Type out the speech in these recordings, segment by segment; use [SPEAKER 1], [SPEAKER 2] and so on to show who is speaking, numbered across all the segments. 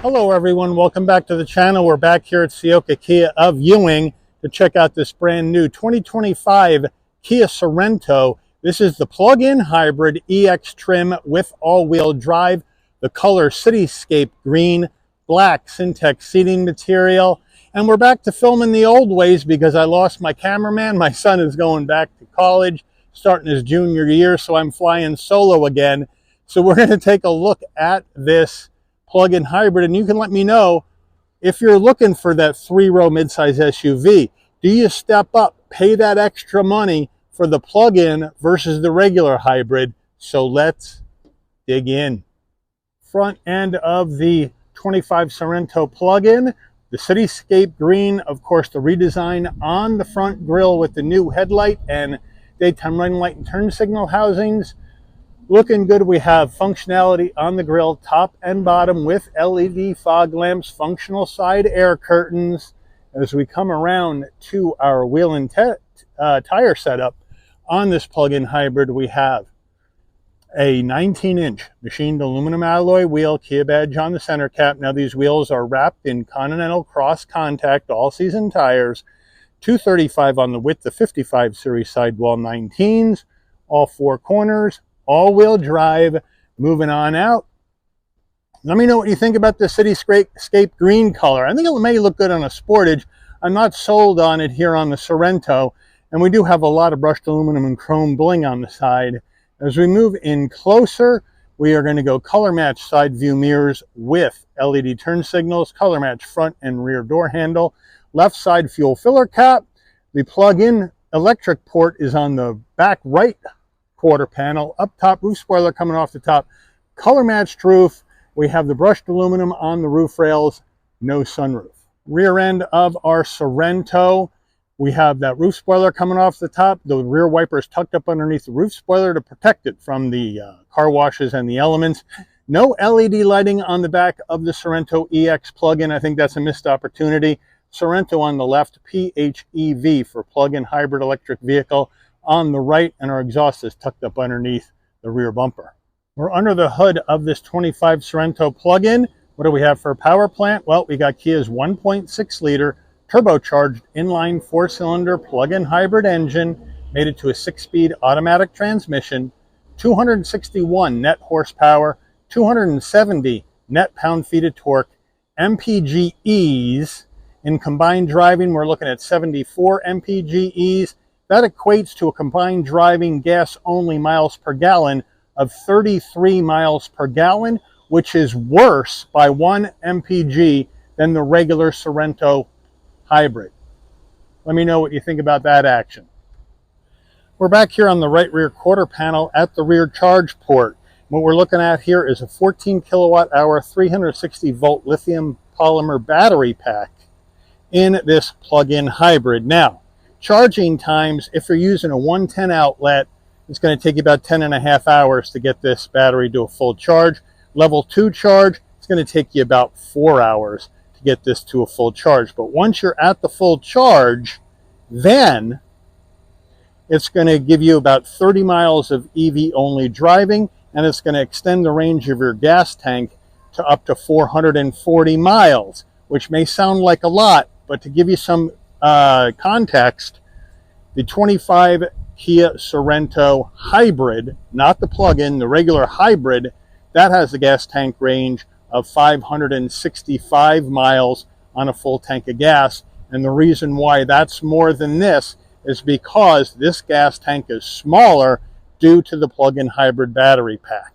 [SPEAKER 1] Hello everyone, welcome back to the channel. We're back here at Ciocca Kia of Ewing to check out this brand new 2025 Kia Sorento. This is the plug-in hybrid EX trim with all-wheel drive. The color Cityscape green, black Syntex seating material. And we're back to filming the old ways because I lost my cameraman. My son is going back to college, starting his junior year, so I'm flying solo again. So we're going to take a look at this plug-in hybrid, and you can let me know if you're looking for that three-row midsize SUV. Do you step up, pay that extra money for the plug-in versus the regular hybrid? So let's dig in. Front end of the 25 Sorento plug-in, the Cityscape green, of course the redesign on the front grille with the new headlight and daytime running light and turn signal housings. Looking good. We have functionality on the grille, top and bottom, with LED fog lamps, functional side air curtains. As we come around to our wheel and tire setup on this plug-in hybrid, we have a 19-inch machined aluminum alloy wheel, Kia badge on the center cap. Now these wheels are wrapped in Continental Cross Contact all-season tires, 235 on the width, the 55 series sidewall 19s, all four corners. All-wheel drive. Moving on out. Let me know what you think about the Cityscape green color. I think it may look good on a Sportage. I'm not sold on it here on the Sorento. And we do have a lot of brushed aluminum and chrome bling on the side. As we move in closer, we are going to go color match side view mirrors with LED turn signals, color match front and rear door handle, left side fuel filler cap. The plug-in electric port is on the back right quarter panel. Up top, roof spoiler coming off the top, color matched roof. We have the brushed aluminum on the roof rails, no sunroof. Rear end of our Sorento, we have that roof spoiler coming off the top. The rear wiper is tucked up underneath the roof spoiler to protect it from the car washes and the elements. No LED lighting on the back of the Sorento EX plug-in. I think that's a missed opportunity. Sorento on the left, PHEV for plug-in hybrid electric vehicle on the right, and our exhaust is tucked up underneath the rear bumper. We're under the hood of this 25 Sorento plug-in. What do we have for a power plant? Well, we got Kia's 1.6 liter turbocharged inline four-cylinder plug-in hybrid engine, made it to a 6-speed automatic transmission, 261 net horsepower, 270 net pound-feet of torque, MPGEs. In combined driving, we're looking at 74 MPGEs. That equates to a combined driving gas-only miles per gallon of 33 miles per gallon, which is worse by 1 mpg than the regular Sorento hybrid. Let me know what you think about that action. We're back here on the right rear quarter panel at the rear charge port. What we're looking at here is a 14 kilowatt hour, 360 volt lithium polymer battery pack in this plug-in hybrid. Now, charging times, if you're using a 110 outlet, it's going to take you about 10.5 hours to get this battery to a full charge. Level 2 charge, it's going to take you about 4 hours to get this to a full charge. But once you're at the full charge, then it's going to give you about 30 miles of EV-only driving, and it's going to extend the range of your gas tank to up to 440 miles, which may sound like a lot, but to give you some context, the 25 Kia Sorento hybrid, not the plug-in, the regular hybrid, that has a gas tank range of 565 miles on a full tank of gas. And the reason why that's more than this is because this gas tank is smaller due to the plug-in hybrid battery pack.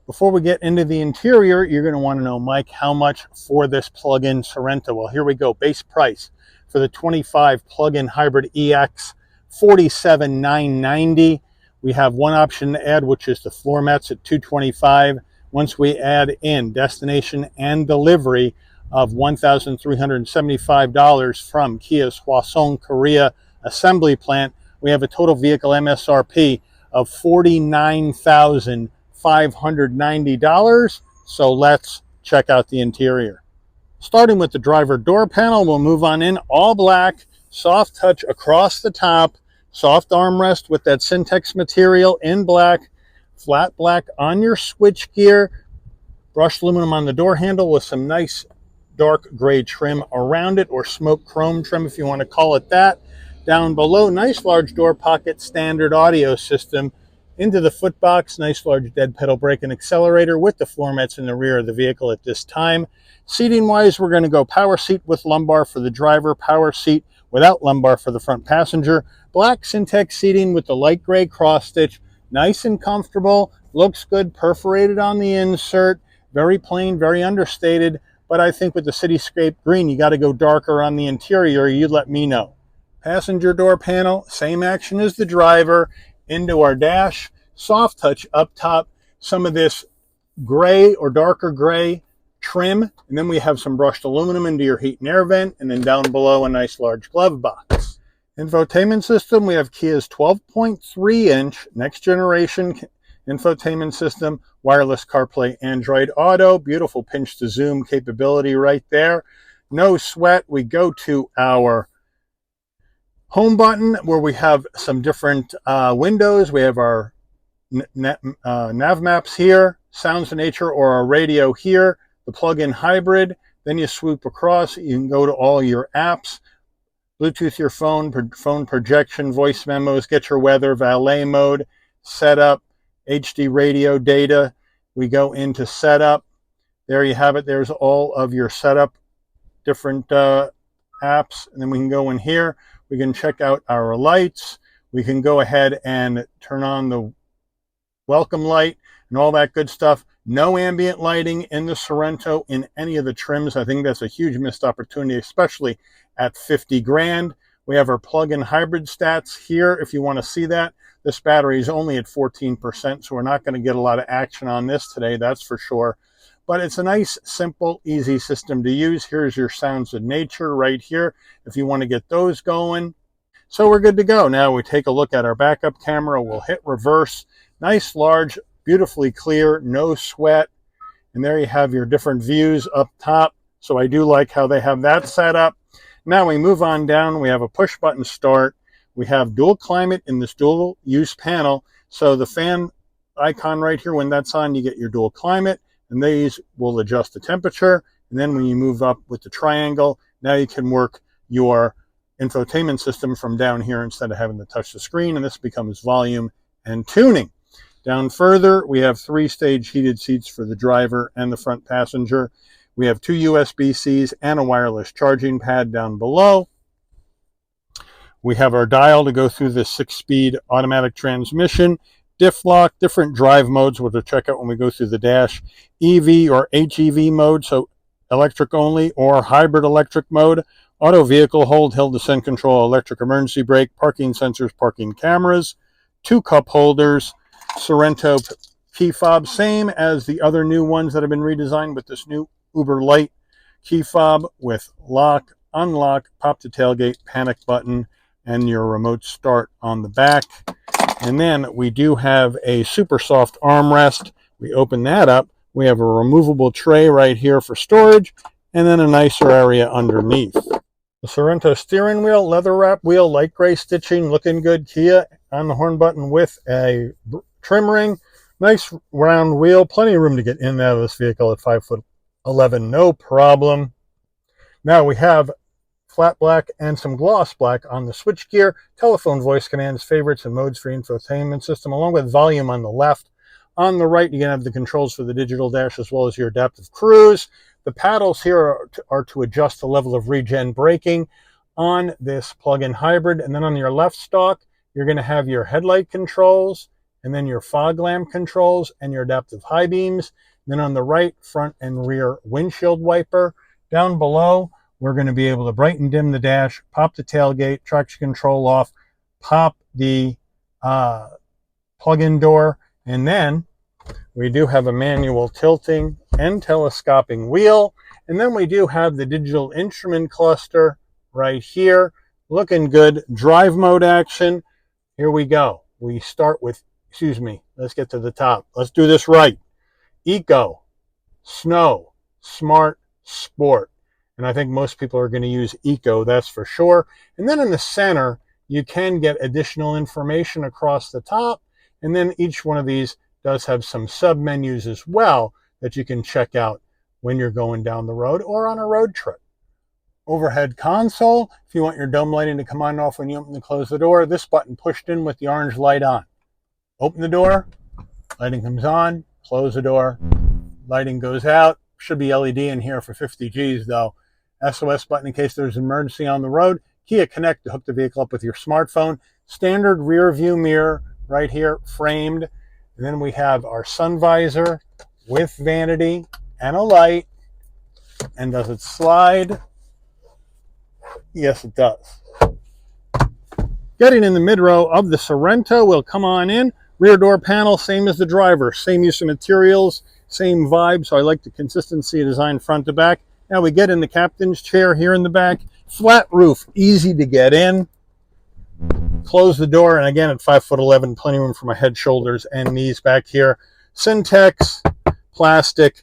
[SPEAKER 1] Before we get into the interior, you're going to want to know, Mike, how much for this plug-in Sorento? Well, here we go. Base price for the 25 plug-in hybrid EX, $47,990. We have one option to add, which is the floor mats at $225. Once we add in destination and delivery of $1,375 from Kia's Hwaseong, Korea assembly plant, we have a total vehicle MSRP of $49,590. So let's check out the interior. Starting with the driver door panel, we'll move on in. All black, soft touch across the top, soft armrest with that Syntex material in black, flat black on your switchgear. Brushed aluminum on the door handle with some nice dark gray trim around it, or smoke chrome trim if you want to call it that. Down below, nice large door pocket, standard audio system. Into the footbox, nice large dead pedal brake and accelerator with the floor mats in the rear of the vehicle at this time. Seating wise, we're going to go power seat with lumbar for the driver, power seat without lumbar for the front passenger. Black Syntex seating with the light gray cross stitch. Nice and comfortable, looks good, perforated on the insert. Very plain, very understated, but I think with the Cityscape green, you got to go darker on the interior. You let me know. Passenger door panel, same action as the driver. Into our dash, soft touch up top, some of this gray or darker gray trim, and then we have some brushed aluminum into your heat and air vent, and then down below a nice large glove box. Infotainment system, we have Kia's 12.3-inch next generation infotainment system, wireless CarPlay, Android Auto, beautiful pinch to zoom capability right there. No sweat. We go to our home button where we have some different windows. We have our nav maps here, sounds of nature, or our radio here, the plug-in hybrid. Then you swoop across, you can go to all your apps, Bluetooth your phone, phone projection, voice memos, get your weather, valet mode, setup, HD radio data. We go into setup. There you have it. There's all of your setup, different apps. And then we can go in here. We can check out our lights. We can go ahead and turn on the welcome light and all that good stuff. No ambient lighting in the Sorento in any of the trims. I think that's a huge missed opportunity, especially at 50 grand. We have our plug-in hybrid stats here if you want to see that. This battery is only at 14%, so we're not going to get a lot of action on this today, that's for sure. But it's a nice, simple, easy system to use. Here's your sounds of nature right here if you want to get those going. So we're good to go. Now we take a look at our backup camera. We'll hit reverse. Nice, large, beautifully clear, no sweat. And there you have your different views up top. So I do like how they have that set up. Now we move on down. We have a push button start. We have dual climate in this dual use panel. So the fan icon right here, when that's on, you get your dual climate. And these will adjust the temperature. And then when you move up with the triangle, now you can work your infotainment system from down here instead of having to touch the screen. And this becomes volume and tuning. Down further, we have 3-stage heated seats for the driver and the front passenger. We have 2 USB-Cs and a wireless charging pad down below. We have our dial to go through this 6-speed automatic transmission. Diff lock, different drive modes, which we'll check out when we go through the dash. EV or HEV mode, so electric only, or hybrid electric mode. Auto vehicle hold, hill descent control, electric emergency brake, parking sensors, parking cameras, 2 cup holders, Sorento key fob, same as the other new ones that have been redesigned with this new Uber Light key fob with lock, unlock, pop to tailgate, panic button, and your remote start on the back. And then we do have a super soft armrest. We open that up. We have a removable tray right here for storage, and then a nicer area underneath. The Sorento steering wheel, leather wrap wheel, light gray stitching, looking good. Kia on the horn button with a trim ring. Nice round wheel, plenty of room to get in and out of this vehicle at 5'11", no problem. Now we have flat black and some gloss black on the switchgear, telephone voice commands, favorites, and modes for infotainment system, along with volume on the left. On the right, you can have the controls for the digital dash as well as your adaptive cruise. The paddles here are to adjust the level of regen braking on this plug-in hybrid. And then on your left stalk, you're going to have your headlight controls, and then your fog lamp controls, and your adaptive high beams. Then on the right, front and rear windshield wiper. Down below, we're going to be able to brighten dim the dash, pop the tailgate, traction control off, pop the plug-in door, and then we do have a manual tilting and telescoping wheel. And then we do have the digital instrument cluster right here. Looking good. Drive mode action. Here we go. We start with, let's get to the top. Let's do this right. Eco, Snow, Smart, Sport. And I think most people are going to use Eco, that's for sure. And then in the center, you can get additional information across the top. And then each one of these does have some sub-menus as well that you can check out when you're going down the road or on a road trip. Overhead console, if you want your dome lighting to come on and off when you open and close the door, this button pushed in with the orange light on. Open the door, lighting comes on, close the door, lighting goes out. Should be LED in here for 50 Gs though. SOS button in case there's an emergency on the road. Kia Connect to hook the vehicle up with your smartphone. Standard rear view mirror right here, framed. And then we have our sun visor with vanity and a light. And does it slide? Yes, it does. Getting in the mid-row of the Sorento, we'll come on in. Rear door panel, same as the driver. Same use of materials, same vibe. So I like the consistency of design front to back. Now we get in the captain's chair here in the back. Flat roof, easy to get in. Close the door, and again at 5'11", plenty of room for my head, shoulders, and knees back here. Syntex, plastic,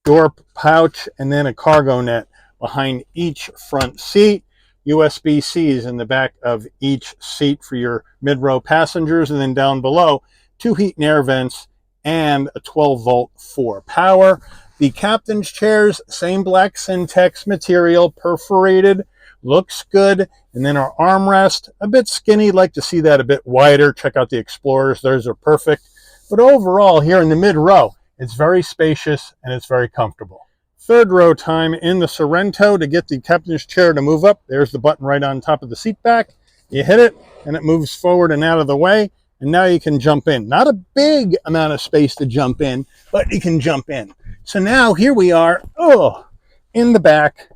[SPEAKER 1] door pouch, and then a cargo net behind each front seat. USB-Cs in the back of each seat for your mid-row passengers, and then down below, 2 heat and air vents and a 12-volt for power. The captain's chairs, same black Syntex material, perforated, looks good. And then our armrest, a bit skinny, like to see that a bit wider. Check out the Explorers, those are perfect. But overall, here in the mid-row, it's very spacious and it's very comfortable. Third row time in the Sorento. To get the captain's chair to move up, there's the button right on top of the seat back. You hit it and it moves forward and out of the way, and now you can jump in. Not a big amount of space to jump in, but you can jump in. So now here we are, in the back,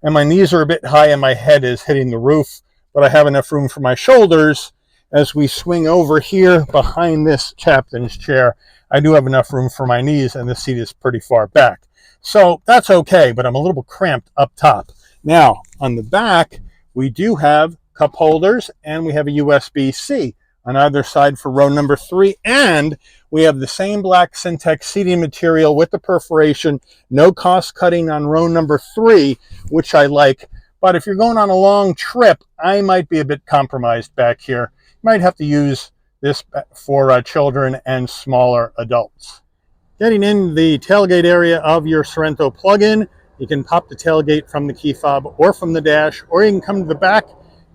[SPEAKER 1] and my knees are a bit high and my head is hitting the roof, but I have enough room for my shoulders. As we swing over here behind this captain's chair, I do have enough room for my knees, and the seat is pretty far back. So that's okay, but I'm a little cramped up top. Now, on the back, we do have cup holders, and we have a USB-C on either side for row number 3, and we have the same black Syntex seating material with the perforation. No cost cutting on row number 3, which I like. But if you're going on a long trip, I might be a bit compromised back here. You might have to use this for children and smaller adults. Getting in the tailgate area of your Sorento plug-in, you can pop the tailgate from the key fob or from the dash, or you can come to the back,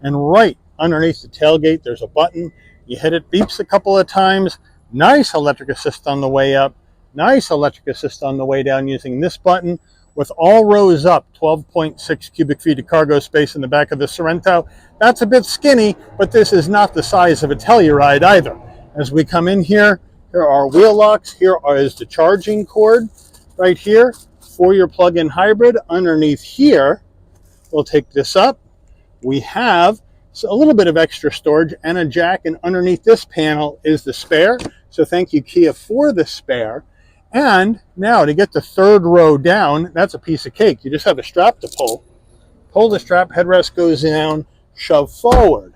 [SPEAKER 1] and right underneath the tailgate, there's a button. You hit it, beeps a couple of times. Nice electric assist on the way up. Nice electric assist on the way down using this button. With all rows up, 12.6 cubic feet of cargo space in the back of the Sorento. That's a bit skinny, but this is not the size of a Telluride either. As we come in here, here are wheel locks. Here is the charging cord right here for your plug-in hybrid. Underneath here, we'll take this up. We have a little bit of extra storage and a jack, and underneath this panel is the spare. So thank you, Kia, for the spare. And now to get the third row down, that's a piece of cake. You just have a strap to pull. Pull the strap, headrest goes down, shove forward.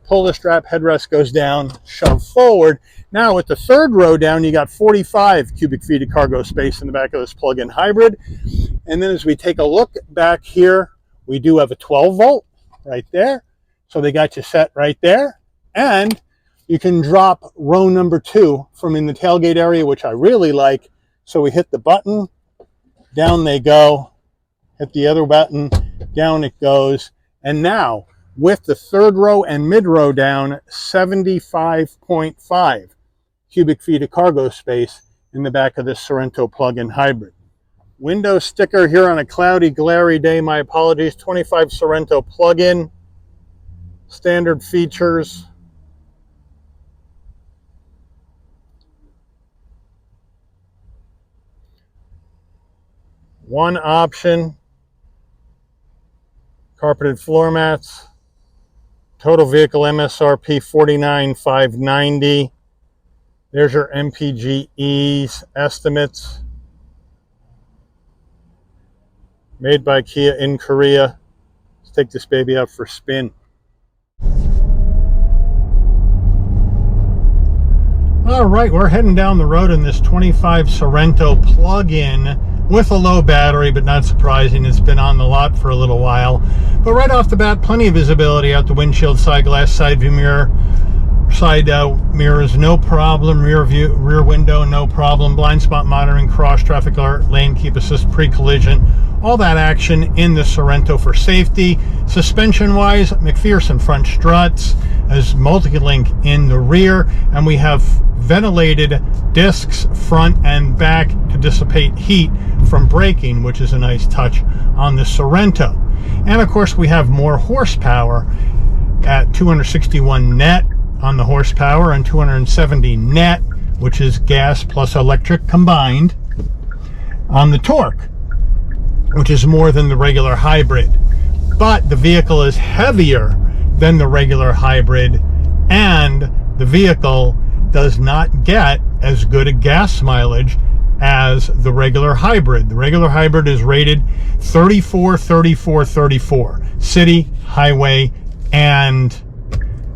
[SPEAKER 1] Pull the strap, headrest goes down, shove forward. Now with the third row down, you got 45 cubic feet of cargo space in the back of this plug-in hybrid. And then as we take a look back here, we do have a 12 volt right there. So they got you set right there. And you can drop row number 2 from in the tailgate area, which I really like. So we hit the button, down they go. Hit the other button, down it goes. And now, with the third row and mid row down, 75.5 cubic feet of cargo space in the back of this Sorento plug-in hybrid. Window sticker here on a cloudy, glary day. My apologies. 25 Sorento plug-in. Standard features. One option. Carpeted floor mats. Total vehicle MSRP $49,590. There's your MPGE's estimates. Made by Kia in Korea. Let's take this baby out for a spin. All right, we're heading down the road in this 25 Sorento plug-in with a low battery, but not surprising. It's been on the lot for a little while. But right off the bat, plenty of visibility out the windshield, side glass, side view mirror. Side mirrors, no problem. Rear window, no problem. Blind spot monitoring, cross traffic alert, lane keep assist, pre-collision. All that action in the Sorento for safety. Suspension-wise, McPherson front struts, as multi-link in the rear, and we have ventilated discs front and back to dissipate heat from braking, which is a nice touch on the Sorento. And of course, we have more horsepower at 261 net on the horsepower and 270 net, which is gas plus electric combined, on the torque, which is more than the regular hybrid. But the vehicle is heavier than the regular hybrid, and the vehicle does not get as good a gas mileage as the regular hybrid. The regular hybrid is rated 34, 34, 34, city, highway, and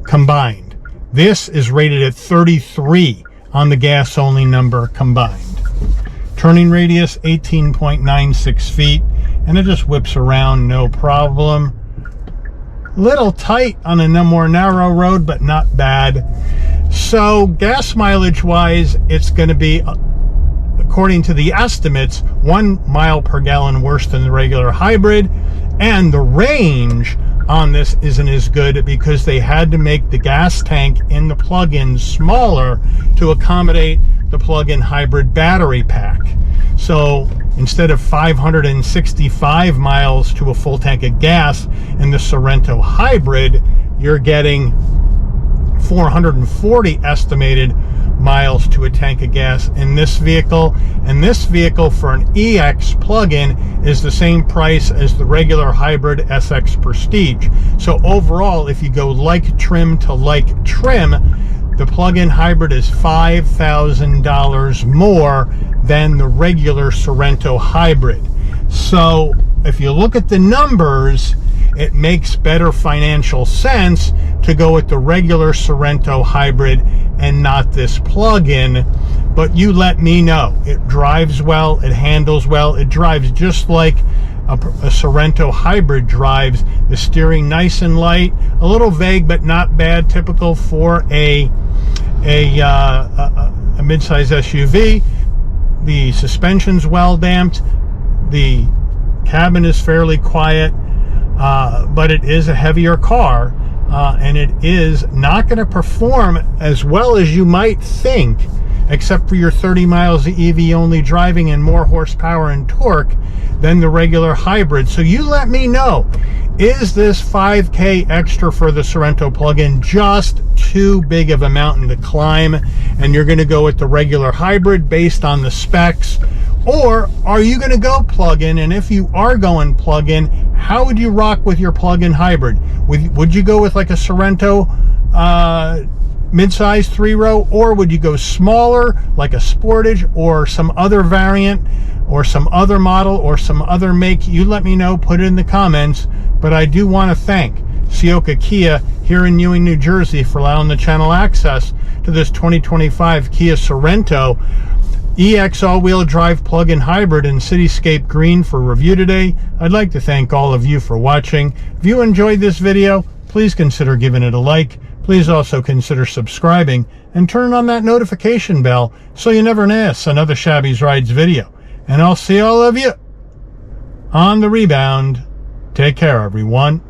[SPEAKER 1] combined. This is rated at 33 on the gas-only number combined. Turning radius, 18.96 feet, and it just whips around, no problem. Little tight on a more narrow road, but not bad. So gas mileage-wise, it's going to be, according to the estimates, 1 mile per gallon worse than the regular hybrid, and the range on this isn't as good because they had to make the gas tank in the plug-in smaller to accommodate the plug-in hybrid battery pack. So instead of 565 miles to a full tank of gas in the Sorento hybrid, you're getting 440 estimated miles to a tank of gas in this vehicle. And this vehicle for an EX plug-in is the same price as the regular hybrid SX Prestige. So overall, if you go like trim to like trim, the plug-in hybrid is $5,000 more than the regular Sorento hybrid. So if you look at the numbers, it makes better financial sense to go with the regular Sorento hybrid and not this plug-in. But you let me know. It drives well, it handles well, it drives just like a Sorento hybrid drives. The steering nice and light, a little vague but not bad, typical for a mid-size SUV. The suspension's well damped, the cabin is fairly quiet, but it is a heavier car, and it is not going to perform as well as you might think, except for your 30 miles of EV only driving and more horsepower and torque than the regular hybrid. So you let me know, is this $5K extra for the Sorento plug-in just too big of a mountain to climb, and you're going to go with the regular hybrid based on the specs? Or are you going to go plug-in? And if you are going plug-in, how would you rock with your plug-in hybrid? Would you go with like a Sorento mid-size 3-row, or would you go smaller like a Sportage or some other variant or some other model or some other make? You let me know, put it in the comments. But I do want to thank Ciocca Kia here in Ewing, New Jersey for allowing the channel access to this 2025 Kia Sorento EX all-wheel drive plug-in hybrid in Cityscape Green for review today. I'd like to thank all of you for watching. If you enjoyed this video, please consider giving it a like. Please also consider subscribing and turn on that notification bell so you never miss another Shabby's Rides video. And I'll see all of you on the rebound. Take care, everyone.